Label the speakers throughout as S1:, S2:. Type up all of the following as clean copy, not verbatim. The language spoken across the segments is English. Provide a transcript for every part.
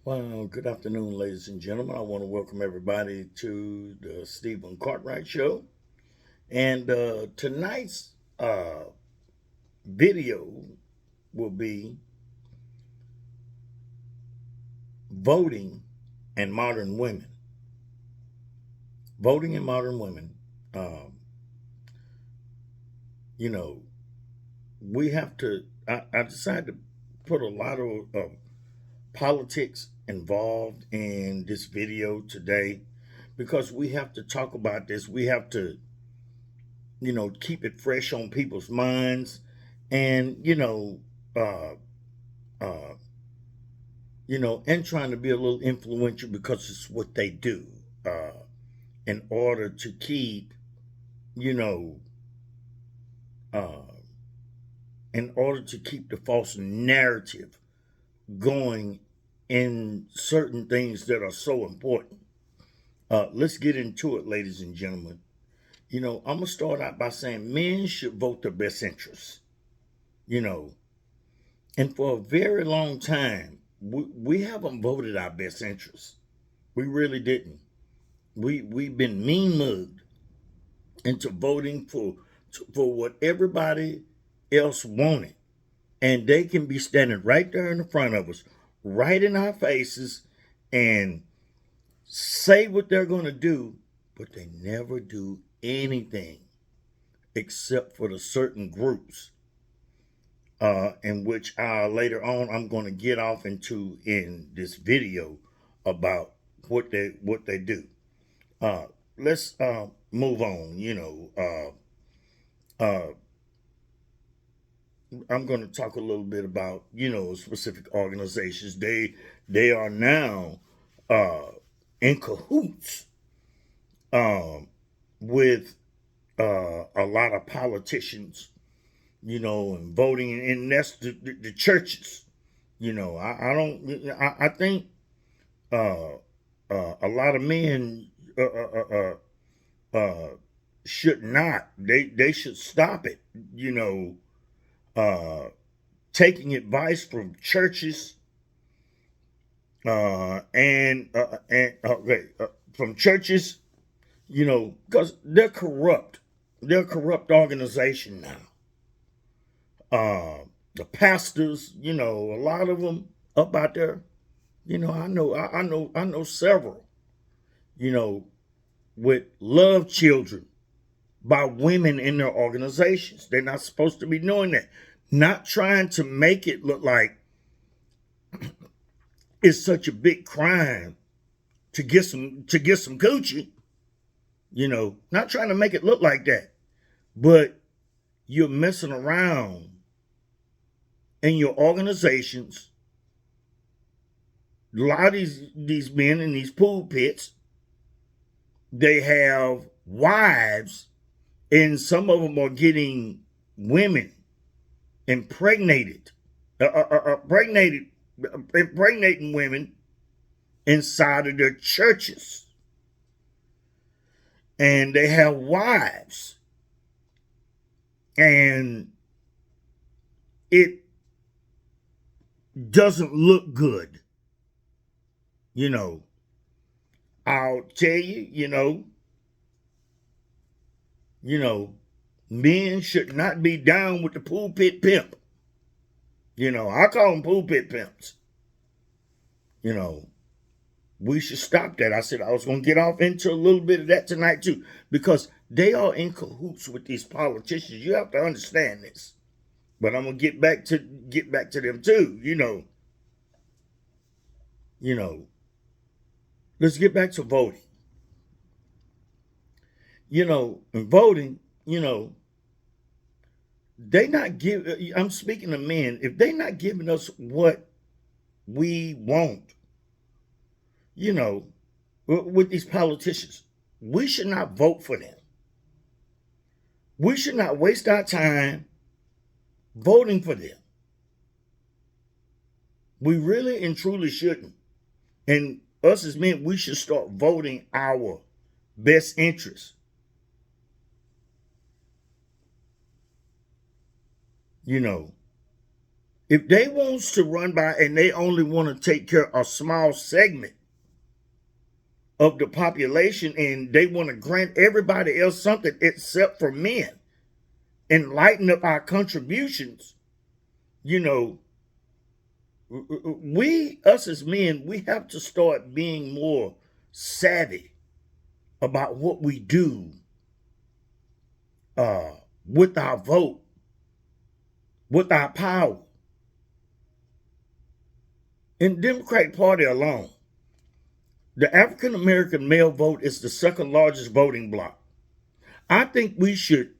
S1: Well, good afternoon, ladies and gentlemen. I want to welcome everybody to the Stephen Cartwright Show. And tonight's video will be voting and modern women. Voting and modern women. Um, you know, we have to, I decided to put a lot of politics involved in this video today because we have to talk about this. We have to keep it fresh on people's minds, and uh, uh, and trying to be a little influential because it's what they do, uh, in order to keep, you know, uh, in order to keep the false narrative going in certain things that are so important. Let's get into it, ladies and gentlemen. I'm gonna start out by saying men should vote their best interests. You know, And for a very long time, we haven't voted our best interests. We really didn't. We've been mean mugged into voting for what everybody else wanted, and they can be standing right there in the front of us, right in our faces, and say what they're going to do, but they never do anything except for the certain groups, in which later on I'm going to get off into in this video about what they do. Uh, let's move on. Uh, I'm going to talk a little bit about specific organizations. They are now uh, in cahoots um, with a lot of politicians, and voting, and that's the churches. I don't. I think uh, a lot of men uh, should not. They should stop it. Uh, Taking advice from churches and okay, from churches. Because they're corrupt. They're a corrupt organization now. The pastors, a lot of them up out there. I know several. You know, with love children by women in their organizations. They're not supposed to be doing that. Not trying to make it look like it's such a big crime to get some coochie. Not trying to make it look like that, but you're messing around in your organizations. A lot of these men in these pool pits, they have wives, and some of them are getting women impregnated, impregnating women inside of their churches, and they have wives, and it doesn't look good. You know, I'll tell you, men should not be down with the pulpit pimp. I call them pulpit pimps. You know, we should stop that. I said I was going to get off into a little bit of that tonight too, because they are in cahoots with these politicians. You have to understand this. But I'm gonna get back to them too. You know. Let's get back to voting. In voting, they not give. I'm speaking to men. If they not giving us what we want, you know, with these politicians, we should not vote for them. We should not waste our time voting for them. We really and truly shouldn't. And us as men, we should start voting our best interests. You know, If they wants to run by and they only want to take care of a small segment of the population and they want to grant everybody else something except for men and lighten up our contributions, you know, us as men, we have to start being more savvy about what we do with our vote, with our power. In the Democratic Party alone, the African American male vote is the second largest voting bloc. I think we should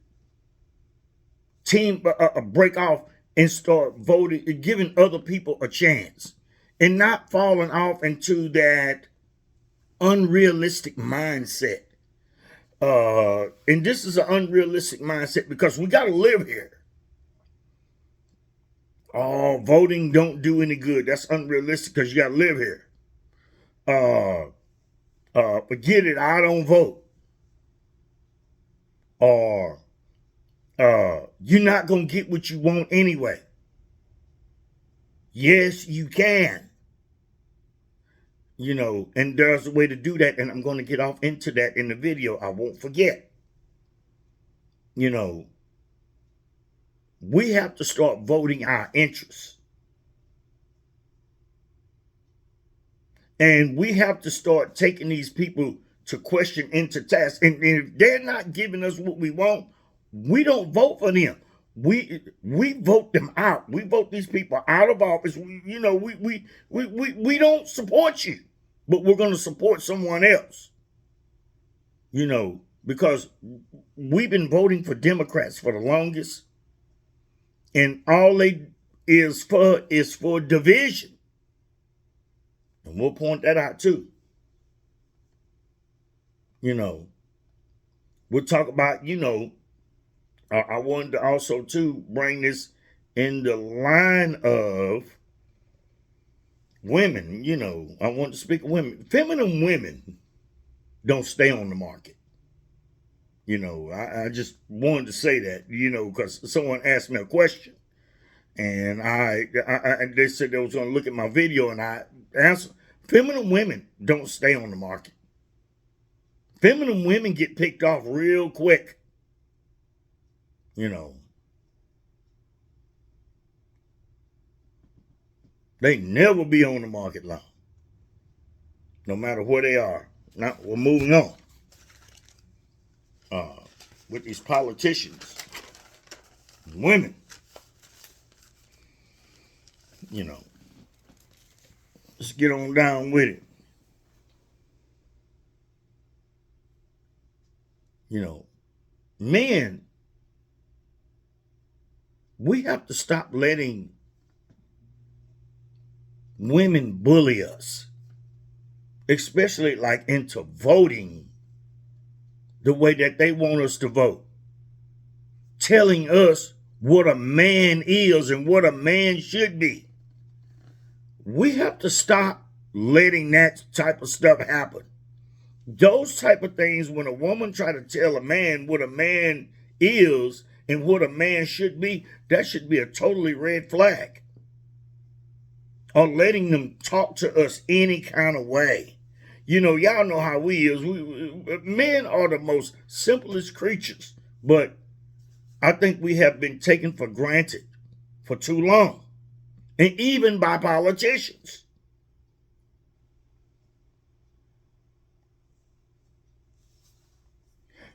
S1: break off and start voting, giving other people a chance, and not falling off into that unrealistic mindset. And this is an unrealistic mindset because we got to live here. Oh, voting don't do any good. That's unrealistic because you got to live here. Forget it, I don't vote. Or you're not going to get what you want anyway. Yes, you can. You know, and there's a way to do that, and I'm going to get off into that in the video. I won't forget. You know, we have to start voting our interests. And we have to start taking these people to question into task. And if they're not giving us what we want, we don't vote for them. We vote them out. We vote these people out of office. We don't support you, but we're going to support someone else. You know, because we've been voting for Democrats for the longest, and all they is for division. And we'll point that out too. You know, we'll talk about, you know, I wanted to also too bring this in the line of women. You know, I want to speak of women. Feminine women don't stay on the market. You know, I just wanted to say that, you know, because someone asked me a question, and they said they was going to look at my video, and I answered. Feminine women don't stay on the market. Feminine women get picked off real quick. You know, they never be on the market long, no matter where they are. Now we're moving on with these politicians, women. You know, let's get on down with it. You know, men, we have to stop letting women bully us, especially like into voting the way that they want us to vote, telling us what a man is and what a man should be. We have to stop letting that type of stuff happen. Those type of things, when a woman try to tell a man what a man is and what a man should be, that should be a totally red flag. Or letting them talk to us any kind of way. You know, y'all know how we is. Men are the most simplest creatures, but I think we have been taken for granted for too long. And even by politicians.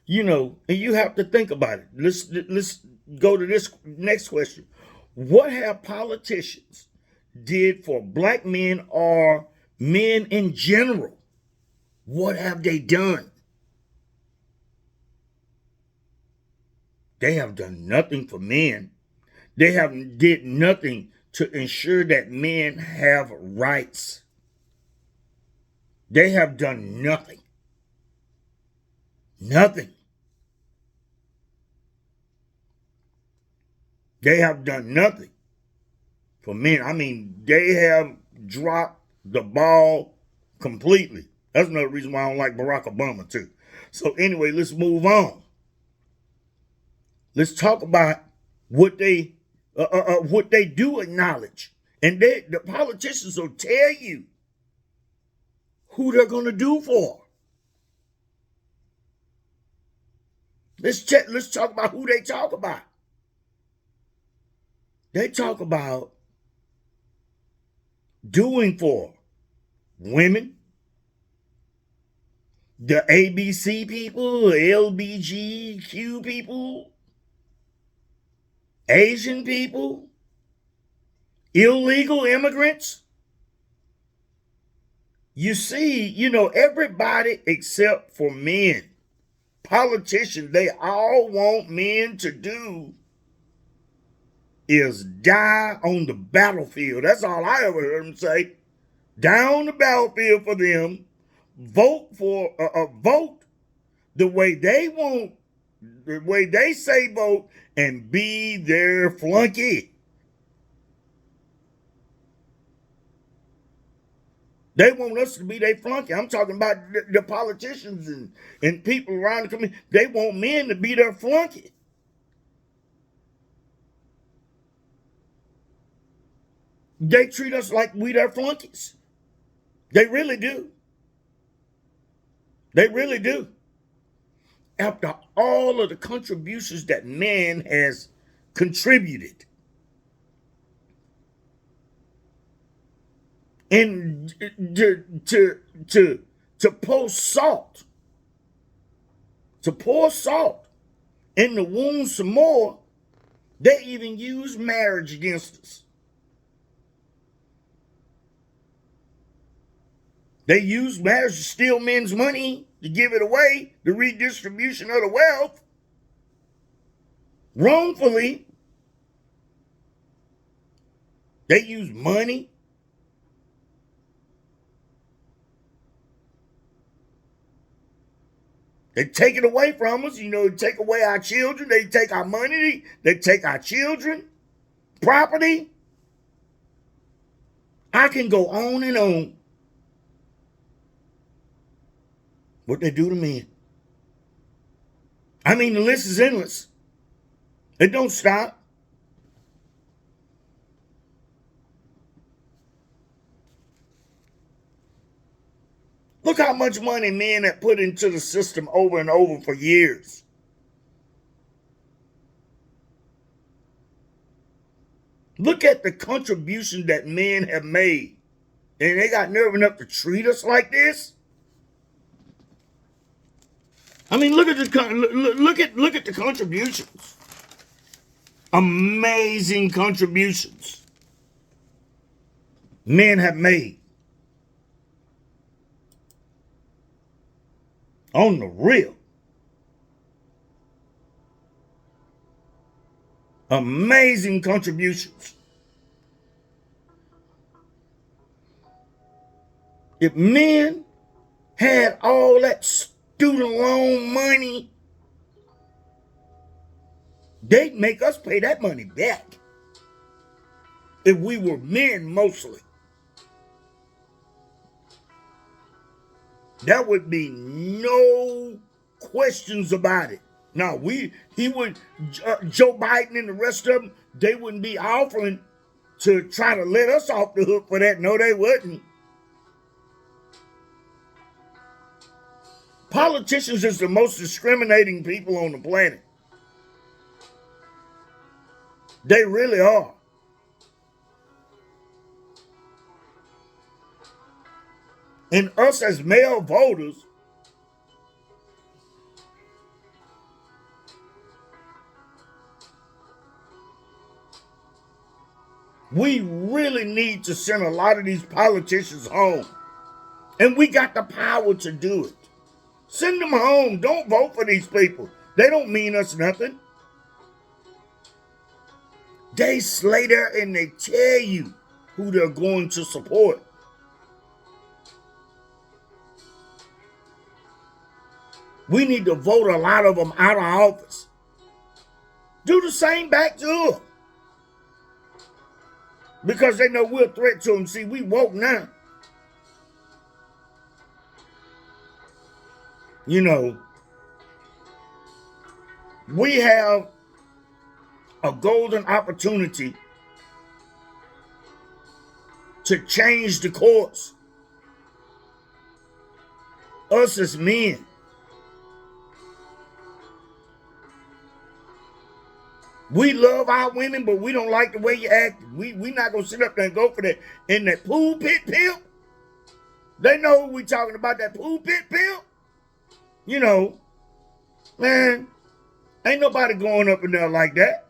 S1: You know, and you have to think about it. Let's go to this next question. What have politicians did for black men or men in general? What have they done? They have done nothing for men. They have did nothing to ensure that men have rights. They have done nothing. Nothing. They have done nothing for men. I mean, they have dropped the ball completely. That's another reason why I don't like Barack Obama too. So anyway, let's move on. Let's talk about what they what they do acknowledge. And the politicians will tell you who they're going to do for. Let's talk about who they talk about. They talk about doing for women, the ABC people, LBGQ people, Asian people, illegal immigrants. You see, everybody except for men. Politicians, they all want men to do is die on the battlefield. That's all I ever heard them say. Die on the battlefield for them. Vote the way they want, the way they say vote, and be their flunky. They want us to be their flunky. I'm talking about the politicians and people around the community. They want men to be their flunky. They treat us like we their flunkies. They really do. They really do. After all of the contributions that man has contributed, and to pour salt, in the wound some more, they even use marriage against us. They use marriage to steal men's money, to give it away, the redistribution of the wealth, wrongfully. They use money. They take it away from us, they take away our children, they take our money, they take our children, property. I can go on and on. What they do to men. I mean, the list is endless. It don't stop. Look how much money men have put into the system over and over for years. Look at the contribution that men have made. And they got nerve enough to treat us like this? I mean, look at the contributions. Amazing contributions men have made. On the real. Amazing contributions. If men had all that student loan money, they'd make us pay that money back. If we were men mostly. There would be no questions about it. Now, Joe Biden and the rest of them, they wouldn't be offering to try to let us off the hook for that. No, they wouldn't. Politicians is the most discriminating people on the planet. They really are. And us as male voters, we really need to send a lot of these politicians home. And we got the power to do it. Send them home. Don't vote for these people. They don't mean us nothing. They slay there and they tell you who they're going to support. We need to vote a lot of them out of office. Do the same back to them. Because they know we're a threat to them. See, we woke now. We have a golden opportunity to change the course. Us as men. We love our women, but we don't like the way you act. We not going to sit up there and go for that. In that pulpit pimp. They know we talking about, that pulpit pimp. You know, man, ain't nobody going up in there like that.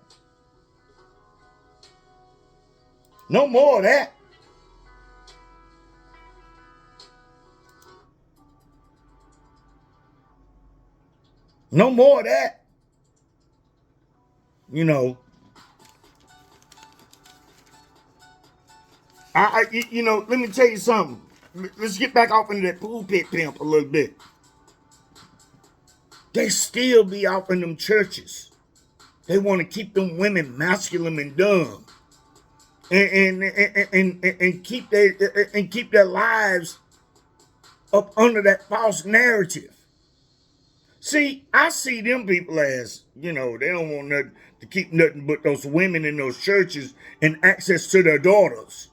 S1: No more of that. No more of that. You know, you know, let me tell you something. Let's get back off into that pulpit pimp a little bit. They still be out in them churches. They want to keep them women masculine and dumb, and keep their lives up under that false narrative. See, I see them people as, you know, they don't want nothing to keep nothing but those women in those churches and access to their daughters.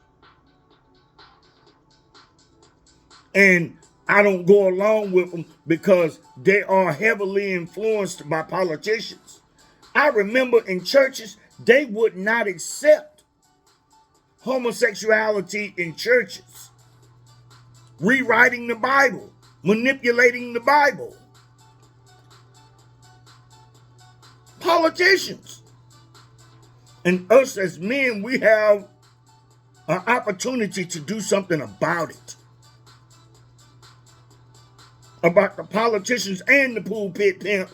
S1: And I don't go along with them because they are heavily influenced by politicians. I remember in churches, they would not accept homosexuality in churches. Rewriting the Bible, manipulating the Bible. Politicians. And us as men, we have an opportunity to do something about it. About the politicians and the pulpit pimp.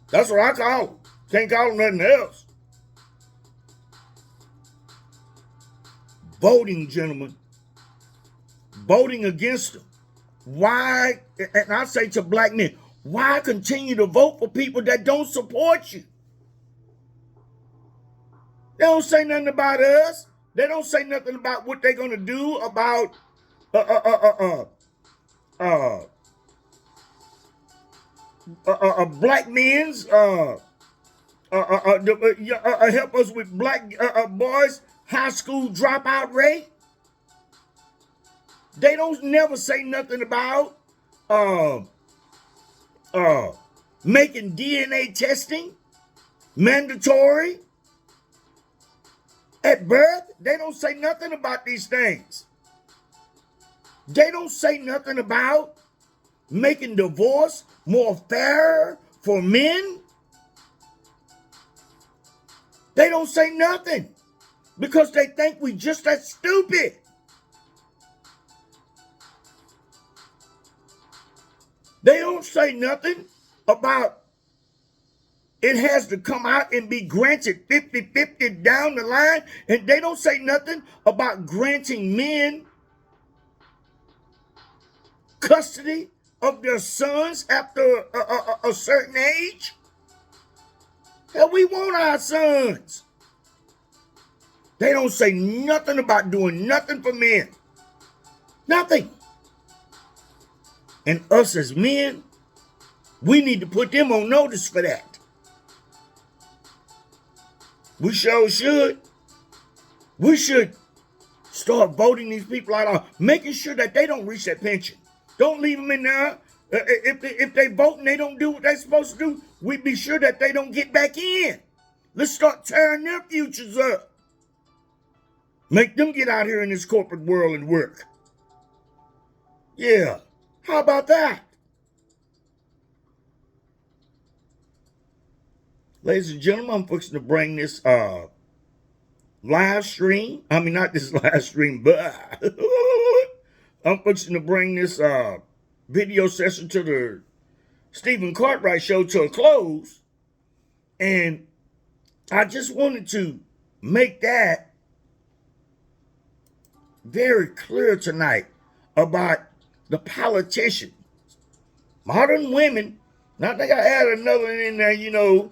S1: That's what I call them. Can't call them nothing else. Voting, gentlemen. Voting against them. Why, and I say to black men, why continue to vote for people that don't support you? They don't say nothing about us. They don't say nothing about what they're going to do about black men's help us with black boys' high school dropout rate. They don't never say nothing about making DNA testing mandatory at birth. They don't say nothing about these things. They don't say nothing about making divorce more fair for men. They don't say nothing because they think we just that stupid. They don't say nothing about it has to come out and be granted 50-50 down the line. And they don't say nothing about granting men custody of their sons after a certain age. Hell, we want our sons. They don't say nothing about doing nothing for men. Nothing. And us as men, we need to put them on notice for that. We sure should. We should start voting these people out, making sure that they don't reach that pension. Don't leave them in there. If they vote and they don't do what they're supposed to do, we be sure that they don't get back in. Let's start tearing their futures up. Make them get out here in this corporate world and work. Yeah. How about that? Ladies and gentlemen, I'm fixing to bring this live stream. I mean, not this live stream, but I'm fixing to bring this video session to the Stephen Cartwright Show to a close. And I just wanted to make that very clear tonight about the politicians, modern women. Now I think I added another in there, you know,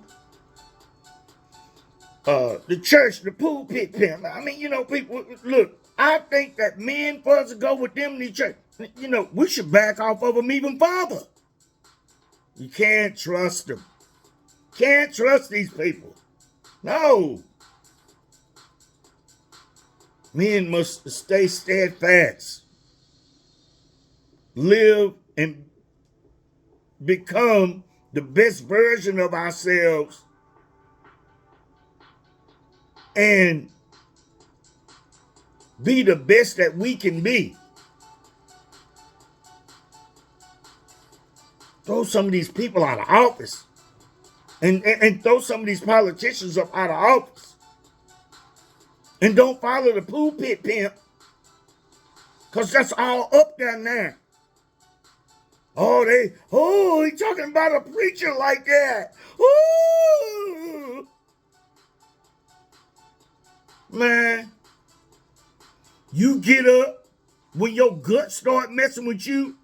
S1: the church, the pulpit pimp. I mean, you know, people, look, I think that men, for us to go with them in the church, you know, we should back off of them even further. You can't trust them. Can't trust these people. No. Men must stay steadfast, live and become the best version of ourselves, and be the best that we can be. Throw some of these people out of office, and throw some of these politicians up out of office. And don't follow the pulpit pimp, because that's all up there now. He talking about a preacher like that. Ooh. Man, you get up, when your gut start messing with you,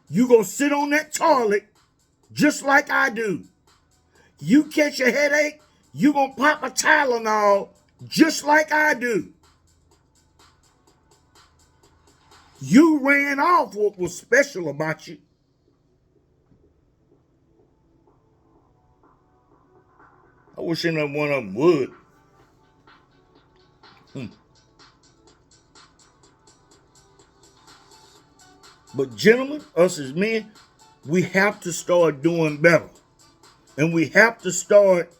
S1: you gonna sit on that toilet just like I do. You catch a headache, you gonna pop a Tylenol just like I do. You ran off what was special about you. I wish any one of them would. But gentlemen, us as men, we have to start doing better. And we have to start,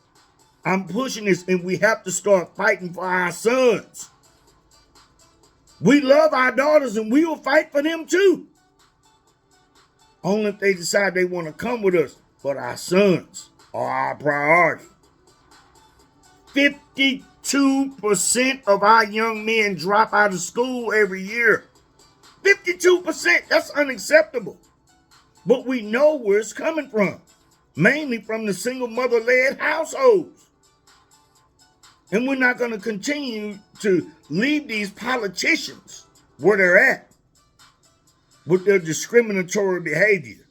S1: I'm pushing this, and we have to start fighting for our sons. We love our daughters and we will fight for them too. Only if they decide they want to come with us. But our sons are our priority. 52% of our young men drop out of school every year. 52%, that's unacceptable. But we know where it's coming from. Mainly from the single mother-led households. And we're not going to continue to leave these politicians where they're at with their discriminatory behavior.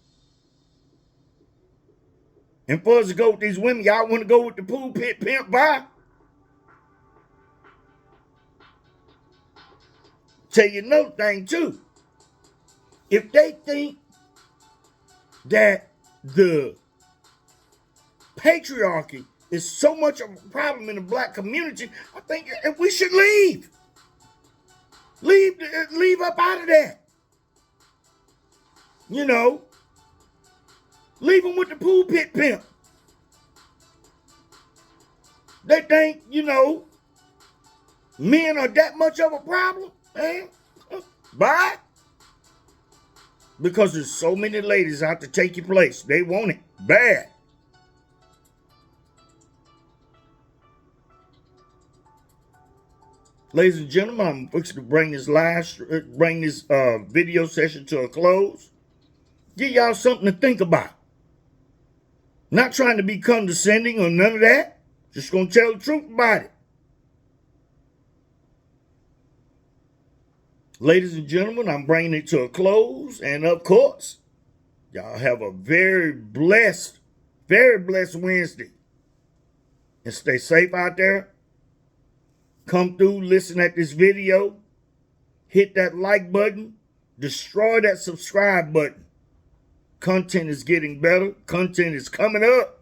S1: And for us to go with these women, y'all want to go with the pulpit pimp by? Tell you another thing too. If they think that the patriarchy is so much of a problem in the black community, I think we should leave. Leave up out of that. You know, leave them with the pulpit pimp. They think, men are that much of a problem, man. Bye. Because there's so many ladies out to take your place. They want it bad. Ladies and gentlemen, I'm fixing to bring this video session to a close. Give y'all something to think about. Not trying to be condescending or none of that. Just gonna tell the truth about it. Ladies and gentlemen, I'm bringing it to a close. And of course, y'all have a very blessed Wednesday. And stay safe out there. Come through, listen at this video. Hit that like button. Destroy that subscribe button. Content is getting better. Content is coming up.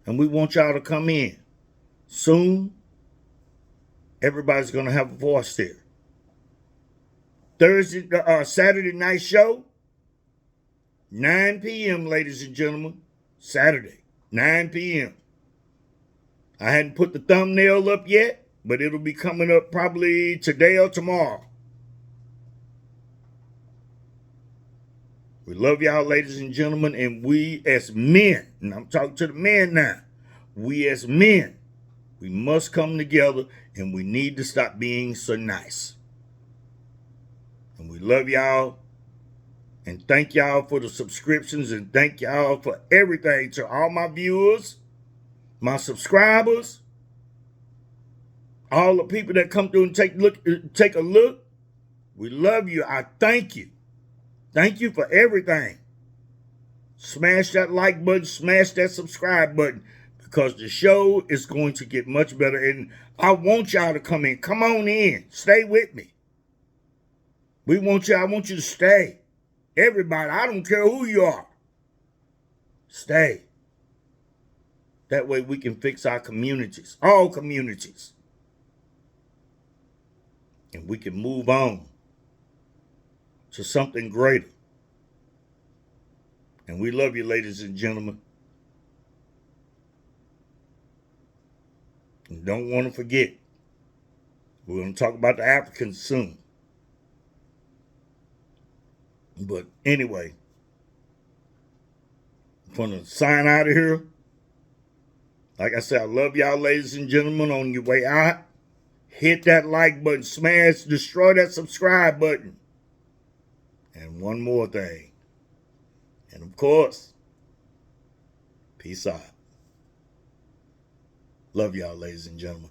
S1: And we want y'all to come in. Soon, everybody's going to have a voice there. Saturday night show, 9 p.m., ladies and gentlemen. Saturday, 9 p.m. I hadn't put the thumbnail up yet, but it'll be coming up probably today or tomorrow. We love y'all, ladies and gentlemen, and we as men, and I'm talking to the men now, we as men, we must come together and we need to stop being so nice. And we love y'all, and thank y'all for the subscriptions, and thank y'all for everything to all my viewers, my subscribers, all the people that come through and take a look. We love you. I thank you. Thank you for everything. Smash that like button, smash that subscribe button, because the show is going to get much better. And I want y'all to come in. Come on in. Stay with me. I want you to stay. Everybody, I don't care who you are. Stay. That way we can fix our communities, all communities. And we can move on to something greater. And we love you, ladies and gentlemen. And don't want to forget, we're going to talk about the Africans soon. But anyway, I'm going to sign out of here. Like I said, I love y'all, ladies and gentlemen. On your way out, hit that like button, smash, destroy that subscribe button. And one more thing. And of course, peace out. Love y'all, ladies and gentlemen.